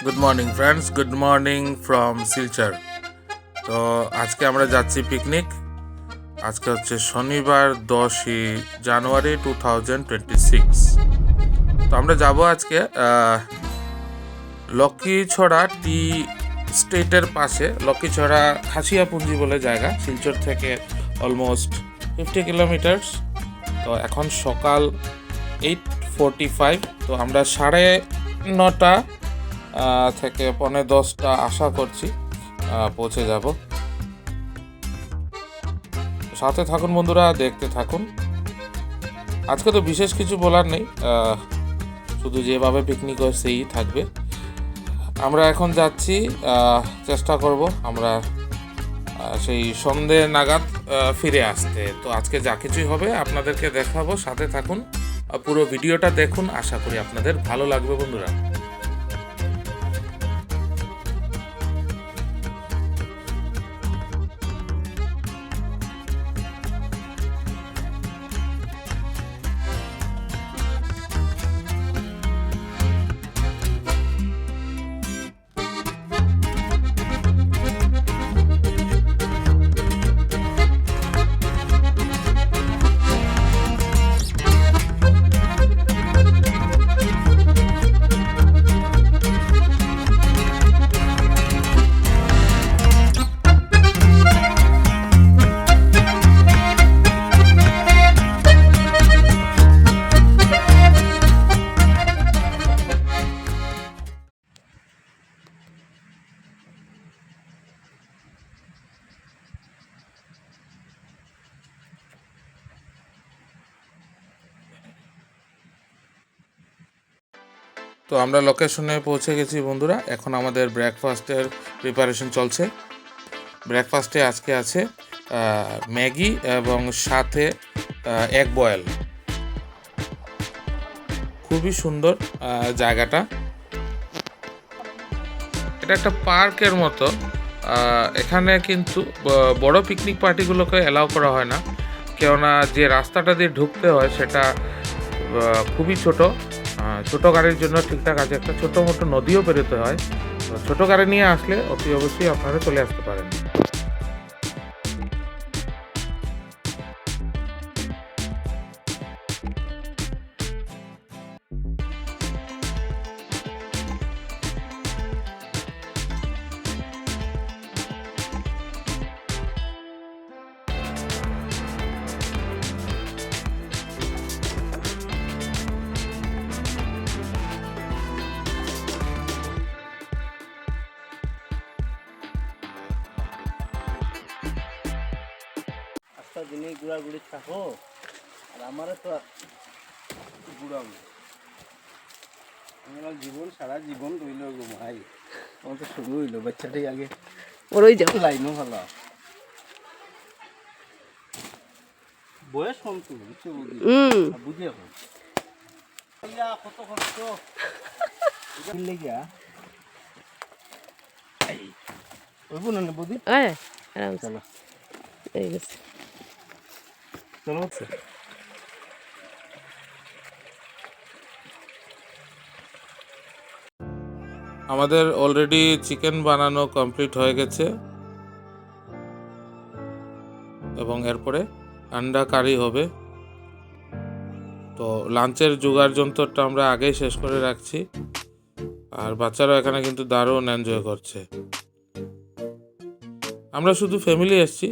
Good morning friends, good morning from Silchar. তো আজকে আমরা যাচ্ছি পিকনিক। আজকে হচ্ছে শনিবার 10ই জানুয়ারি 2026। তো আমরা যাব আজকে লক্ষ্মীছড়া টি স্টেটের পাশে, লক্ষ্মীছড়া খাসিয়াপুঞ্জি বলে জায়গা, শিলচর থেকে অলমোস্ট 50 কিলোমিটার্স। তো এখন সকাল 8:45। তো আমরা 9:30 থেকে 9:45 আশা করছি পৌঁছে যাব। সাথে থাকুন বন্ধুরা, দেখতে থাকুন। আজকে তো বিশেষ কিছু বলার নেই, শুধু যেভাবে পিকনিক হয় সেই থাকবে। আমরা এখন যাচ্ছি, চেষ্টা করব আমরা সেই সন্ধে নাগাদ ফিরে আসতে। তো আজকে যা কিছুই হবে আপনাদেরকে দেখাবো, সাথে থাকুন, পুরো ভিডিওটা দেখুন। আশা করি আপনাদের ভালো লাগবে বন্ধুরা। তো আমরা লোকেশনে পৌঁছে গেছি বন্ধুরা। এখন আমাদের ব্রেকফাস্টের প্রিপারেশন চলছে। ব্রেকফাস্টে আজকে আছে ম্যাগি এবং সাথে এগ বয়েল। খুবই সুন্দর জায়গাটা। এটা একটা পার্কের মতো। এখানে কিন্তু বড় পিকনিক পার্টিগুলোকে অ্যালাউ করা হয় না, কেননা যে রাস্তাটা দিয়ে ঢুকতে হয় সেটা খুবই ছোট গাড়ির জন্য ঠিকঠাক আছে। একটা ছোটো মোটো নদীও পেরোতে হয়। ছোট গাড়ি নিয়ে আসলে অতি অবশ্যই আপনারা চলে আসতে পারেন। দিনে ঘোরাঘুরি থাকো আর আমারও তো ঘুরাবো। আমার জীবন সারা জীবন রইল ঘুমাই। আমার তো শুরু হইলো বাচ্চাটাই আগে ওরই যাও লাইনও ভালো বয়স কম তো বুঝছো বুঝি এখন কত কষ্ট লেগিয়া ওইব না বুঝি চলো ঠিক আছে চলো। আমাদের অলরেডি চিকেন বানানো কমপ্লিট হয়ে গেছে এবং এরপরে আন্ডা কারি হবে। তো লাঞ্চের জোগাড় যন্ত্রটা আমরা আগেই শেষ করে রাখছি, আর বাচ্চারা এখানে কিন্তু দারুণ এনজয় করছে। আমরা শুধু ফ্যামিলি এসেছি।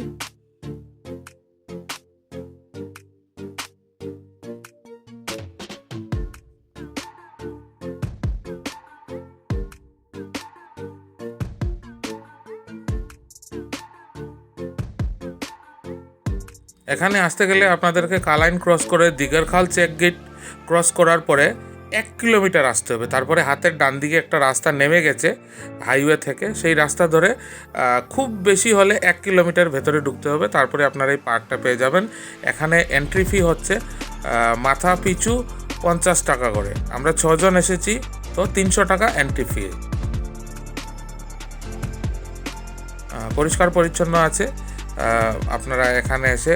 এখানে আসতে গেলে আপনাদেরকে কালাইন ক্রস করে দিগারখাল চেক গেট ক্রস করার পরে 1 কিলোমিটার আসতে হবে। তারপরে হাতের ডান দিকে একটা রাস্তা নেমে গেছে হাইওয়ে থেকে, সেই রাস্তা ধরে খুব বেশি হলে 1 কিলোমিটার ভেতরে ঢুকতে হবে। তারপরে আপনারা এই পার্কটা পেয়ে যাবেন। এখানে এন্ট্রি ফি হচ্ছে মাথা পিছু 50 টাকা করে। আমরা 6 জন এসেছি, তো 300 টাকা এন্ট্রি ফি। পরিষ্কার পরিচ্ছন্ন আছে। আপনারা এখানে এসে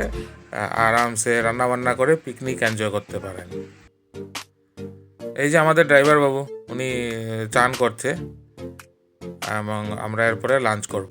আরামসে রান্নাবান্না করে পিকনিক এনজয় করতে পারেন। এই যে আমাদের ড্রাইভার বাবু, উনি চান করছে। এবং আমরা এরপরে লাঞ্চ করব।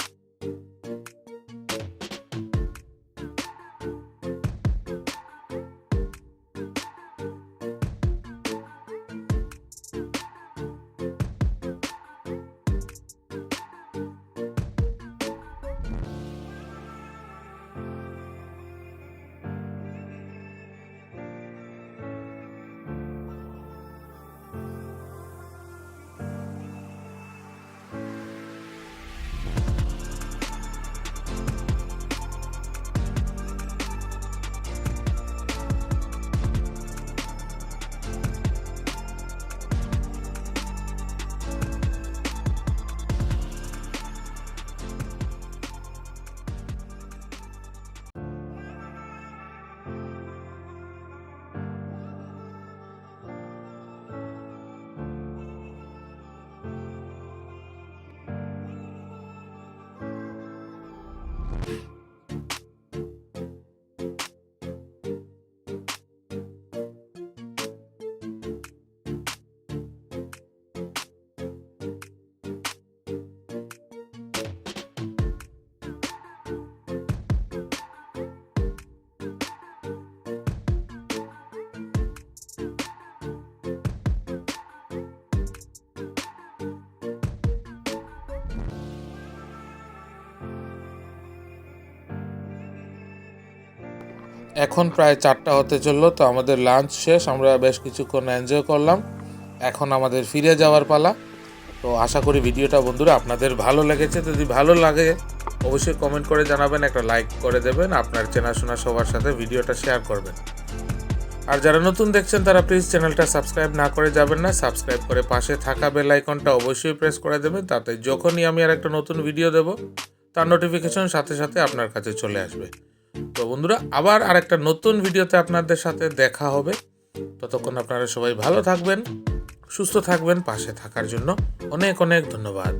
এখন প্রায় 4টা হতে চললো, তো আমাদের লাঞ্চ শেষ, আমরা বেশ কিছুক্ষণ এনজয় করলাম। এখন আমাদের ফিরে যাওয়ার পালা। তো আশা করি ভিডিওটা বন্ধুরা আপনাদের ভালো লেগেছে। যদি ভালো লাগে অবশ্যই কমেন্ট করে জানাবেন, একটা লাইক করে দেবেন, আপনার চেনাশোনা সবার সাথে ভিডিওটা শেয়ার করবেন। আর যারা নতুন দেখছেন তারা প্লিজ চ্যানেলটা সাবস্ক্রাইব না করে যাবেন না, সাবস্ক্রাইব করে পাশে থাকা বেল আইকনটা অবশ্যই প্রেস করে দেবেন, তাতে যখনই আমি আর একটা নতুন ভিডিও দেব তার নোটিফিকেশন সাথে সাথে আপনার কাছে চলে আসবে। তো বন্ধুরা আবার আরেকটা নতুন ভিডিওতে আপনাদের সাথে দেখা হবে। ততক্ষণ আপনারা সবাই ভালো থাকবেন, সুস্থ থাকবেন। পাশে থাকার জন্য অনেক অনেক ধন্যবাদ।